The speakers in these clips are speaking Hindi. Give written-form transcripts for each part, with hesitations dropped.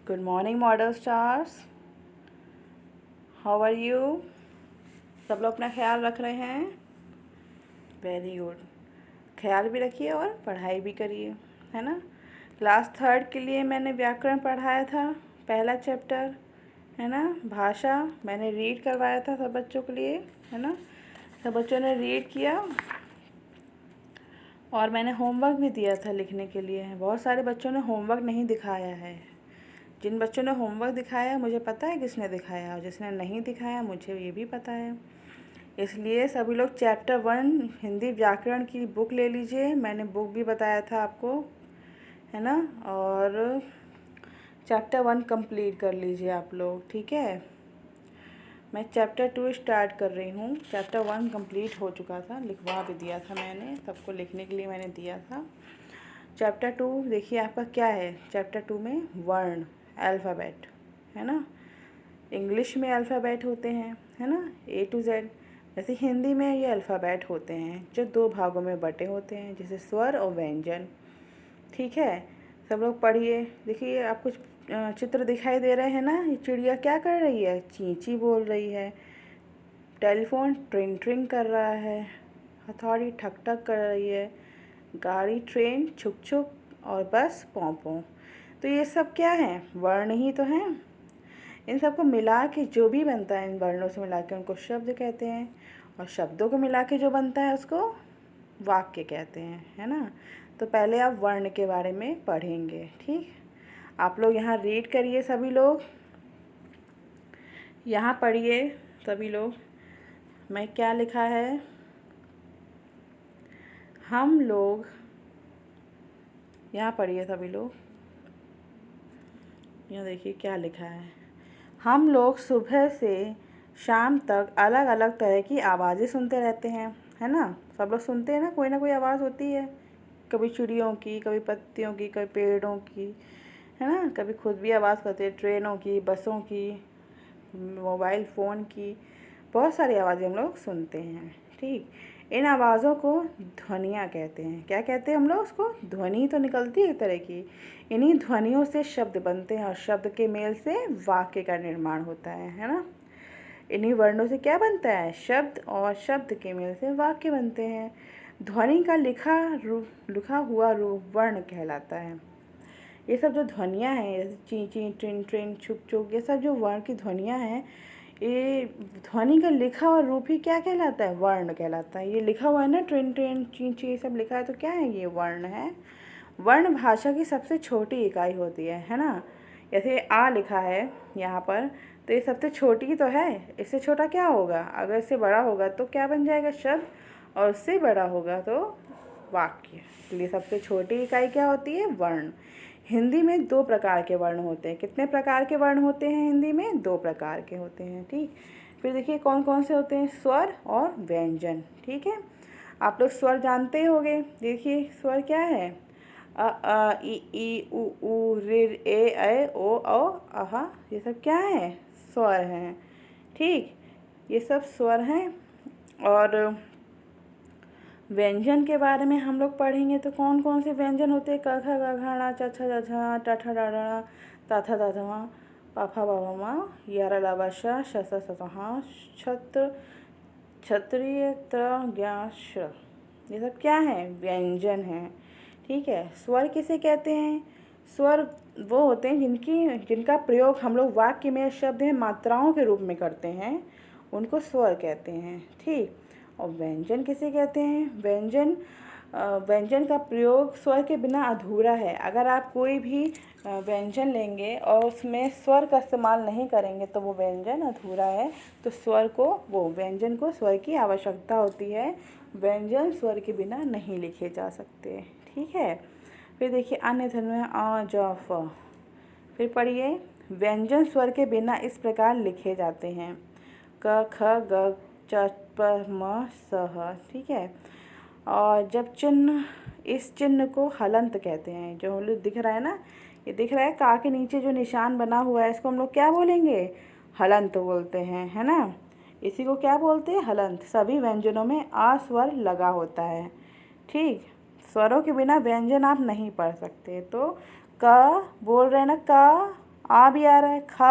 Good morning, model stars. How are you? सब लोग अपना ख्याल रख रहे हैं? Very good. ख्याल भी रखिए और पढ़ाई भी करिए, है ना. क्लास थर्ड के लिए मैंने व्याकरण पढ़ाया था, पहला चैप्टर, है ना. भाषा मैंने रीड करवाया था सब बच्चों के लिए, है ना. सब बच्चों ने रीड किया और मैंने होमवर्क भी दिया था लिखने के लिए. बहुत सारे बच्चों ने होमवर्क नहीं दिखाया है. जिन बच्चों ने होमवर्क दिखाया है मुझे पता है किसने दिखाया, और जिसने नहीं दिखाया मुझे ये भी पता है. इसलिए सभी लोग चैप्टर 1 हिंदी व्याकरण की बुक ले लीजिए. मैंने बुक भी बताया था आपको, है ना. और चैप्टर 1 कंप्लीट कर लीजिए आप लोग, ठीक है. मैं चैप्टर 2 स्टार्ट कर रही हूँ. चैप्टर 1 कंप्लीट हो चुका था, लिखवा भी दिया था मैंने, सबको लिखने के लिए मैंने दिया था. चैप्टर 2 देखिए आपका क्या है. चैप्टर 2 में वर्ण, अल्फ़ाबेट, है ना. इंग्लिश में अल्फ़ाबेट होते हैं, है ना, A to Z. जैसे हिंदी में ये अल्फ़ाबेट होते हैं जो 2 भागों में बटे होते हैं, जैसे स्वर और व्यंजन, ठीक है. सब लोग पढ़िए. देखिए आपको चित्र दिखाई दे रहे हैं ना. ये चिड़िया क्या कर रही है? चींची बोल रही है. टेलीफोन ट्रिंग ट्रिंग कर रहा है. हथौड़ी ठक ठक कर रही है. गाड़ी ट्रेन छुक छुक और बस पों पों. तो ये सब क्या है? वर्ण ही तो हैं. इन सबको मिला के जो भी बनता है, इन वर्णों से मिला के उनको शब्द कहते हैं, और शब्दों को मिला के जो बनता है उसको वाक्य कहते हैं, है ना. तो पहले आप वर्ण के बारे में पढ़ेंगे, ठीक. आप लोग यहाँ रीड करिए सभी लोग, यहाँ पढ़िए सभी लोग. मैं क्या लिखा है? हम लोग, यहाँ पढ़िए सभी लोग. यहाँ देखिए क्या लिखा है. हम लोग सुबह से शाम तक अलग अलग तरह की आवाज़ें सुनते रहते हैं, है ना. सब लोग सुनते हैं ना कोई आवाज़ होती है. कभी चिड़ियों की, कभी पत्तियों की, कभी पेड़ों की, है ना. कभी खुद भी आवाज़ करते हैं, ट्रेनों की, बसों की, मोबाइल फ़ोन की. बहुत सारी आवाज़ें हम लोग सुनते हैं, ठीक. इन आवाज़ों को ध्वनियाँ कहते हैं. क्या कहते हैं हम लोग उसको? ध्वनि तो निकलती है एक तरह की. इन्हीं ध्वनियों से शब्द बनते हैं और शब्द के मेल से वाक्य का निर्माण होता है ना. इन्हीं वर्णों से क्या बनता है? शब्द, और शब्द के मेल से वाक्य बनते हैं. ध्वनि का लिखा हुआ रूप वर्ण कहलाता है. ये सब जो ध्वनियाँ हैं, जैसे ची ची, ट्रिन ट्रिन, छुक छुक, ये सब जो वर्ण की ध्वनियाँ हैं, ये ध्वनि का लिखा हुआ रूप ही क्या कहलाता है? वर्ण कहलाता है. ये लिखा हुआ है ना, ट्रिन ट्रिन, ची ची, ये सब लिखा है, तो क्या है? ये वर्ण है. वर्ण भाषा की सबसे छोटी इकाई होती है ना. जैसे आ लिखा है यहाँ पर, तो ये सबसे छोटी तो है. इससे छोटा क्या होगा? अगर इससे बड़ा होगा तो क्या बन जाएगा? शब्द. और उससे बड़ा होगा तो वाक्य. इसलिए सबसे छोटी इकाई क्या होती है? वर्ण. हिंदी में 2 प्रकार के वर्ण होते हैं. कितने प्रकार के वर्ण होते हैं हिंदी में? 2 प्रकार के होते हैं, ठीक. फिर देखिए कौन कौन से होते हैं? स्वर और व्यंजन, ठीक है. आप लोग स्वर जानते होंगे. देखिए स्वर क्या है? अ इ ई उ ऊ ऋ ए ऐ ओ औ अहा. ये सब क्या है? स्वर हैं, ठीक. ये सब स्वर हैं. और व्यंजन के बारे में हम लोग पढ़ेंगे तो कौन कौन से व्यंजन होते हैं? क ख ग घ ङ च छ ज झ ट ठ ड ढ त थ द ध म प फ ब भ म य र ल व श श स स थ ह छत्र क्षत्रिय त्र ज्ञ श. ये सब क्या है? व्यंजन हैं, ठीक है. स्वर किसे कहते हैं? स्वर वो होते हैं जिनका प्रयोग हम लोग वाक्य में शब्द में मात्राओं के रूप में करते हैं, उनको स्वर कहते हैं, ठीक. और व्यंजन किसे कहते हैं? व्यंजन का प्रयोग स्वर के बिना अधूरा है. अगर आप कोई भी व्यंजन लेंगे और उसमें स्वर का इस्तेमाल नहीं करेंगे तो वो व्यंजन अधूरा है. तो व्यंजन को स्वर की आवश्यकता होती है. व्यंजन स्वर के बिना नहीं लिखे जा सकते, ठीक है. फिर देखिए अन्य ध्वनि में अ ज फ. फिर पढ़िए. व्यंजन स्वर के बिना इस प्रकार लिखे जाते हैं: क ख ग च प म स ह, ठीक है. और जब इस चिन्ह को हलंत कहते हैं. जो हम लोग दिख रहा है ना, ये दिख रहा है का के नीचे जो निशान बना हुआ है, इसको हम लोग क्या बोलेंगे? हलंत बोलते हैं, है ना. इसी को क्या बोलते हैं? हलंत. सभी व्यंजनों में आ स्वर लगा होता है, ठीक. स्वरों के बिना व्यंजन आप नहीं पढ़ सकते. तो क बोल रहे हैं ना, क आ भी आ रहा है, ख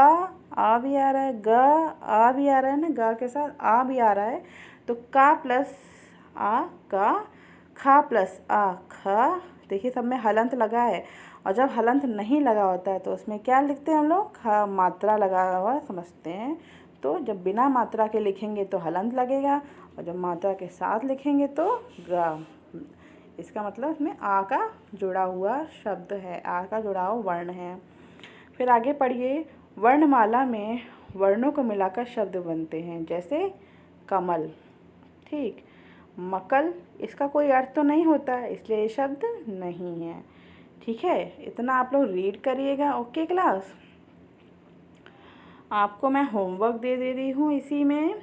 आ भी आ रहा है, ग आ भी आ रहा है ना, ग के साथ आ भी आ रहा है, तो का प्लस आ का, खा प्लस आ ख। देखिए सब में हलंत लगा है, और जब हलंत नहीं लगा होता है तो उसमें क्या लिखते हैं हम लोग, ख मात्रा लगा हुआ समझते हैं। तो जब बिना मात्रा के लिखेंगे तो हलंत लगेगा, और जब मात्रा के साथ लिखेंगे तो ग। इसका मतलब इसमें आ का जुड़ा हुआ शब्द है, आ का जुड़ा हुआ वर्ण है। फिर आगे पढ़िए, वर्णमाला में वर्णों को मिलाकर शब्द बनते हैं, जैसे कमल, ठीक। मकल, इसका कोई अर्थ तो नहीं होता है, इसलिए ये शब्द नहीं है, ठीक है। इतना आप लोग रीड करिएगा। ओके क्लास, आपको मैं होमवर्क दे रही हूँ, इसी में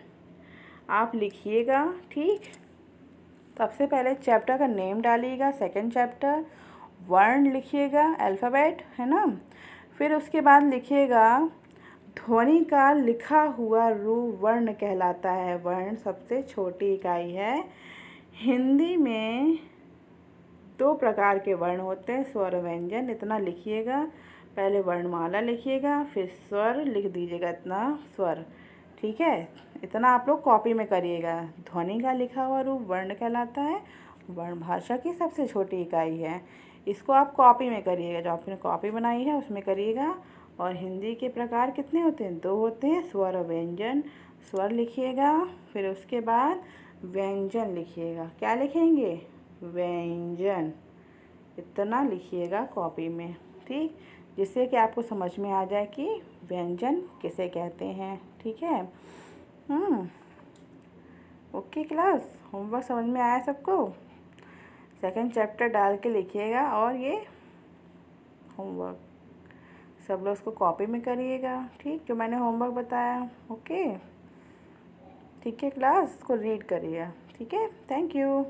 आप लिखिएगा, ठीक। सबसे पहले चैप्टर का नेम डालिएगा, सेकंड चैप्टर, वर्ण लिखिएगा, अल्फ़ाबेट, है ना। फिर उसके बाद लिखिएगा, ध्वनि का लिखा हुआ रूप वर्ण कहलाता है। वर्ण सबसे छोटी इकाई है। हिंदी में 2 प्रकार के वर्ण होते हैं, स्वर और व्यंजन। इतना लिखिएगा, पहले वर्णमाला लिखिएगा, फिर स्वर लिख दीजिएगा, इतना स्वर, ठीक है। इतना आप लोग कॉपी में करिएगा। ध्वनि का लिखा हुआ रूप वर्ण कहलाता है। वर्ण भाषा की सबसे छोटी इकाई है। इसको आप कॉपी में करिएगा, जो आपने कॉपी बनाई है उसमें करिएगा। और हिंदी के प्रकार कितने होते हैं, 2 होते हैं, स्वर और व्यंजन। स्वर लिखिएगा, फिर उसके बाद व्यंजन लिखिएगा। क्या लिखेंगे, व्यंजन। इतना लिखिएगा कॉपी में, ठीक, जिससे कि आपको समझ में आ जाए कि व्यंजन किसे कहते हैं, ठीक है। ओके क्लास, होमवर्क समझ में आया सबको। सेकंड चैप्टर डाल के लिखिएगा, और ये होमवर्क सब लोग उसको कॉपी में करिएगा, ठीक, जो मैंने होमवर्क बताया। ओके, ठीक है क्लास, इसको रीड करिएगा, ठीक है। Thank you.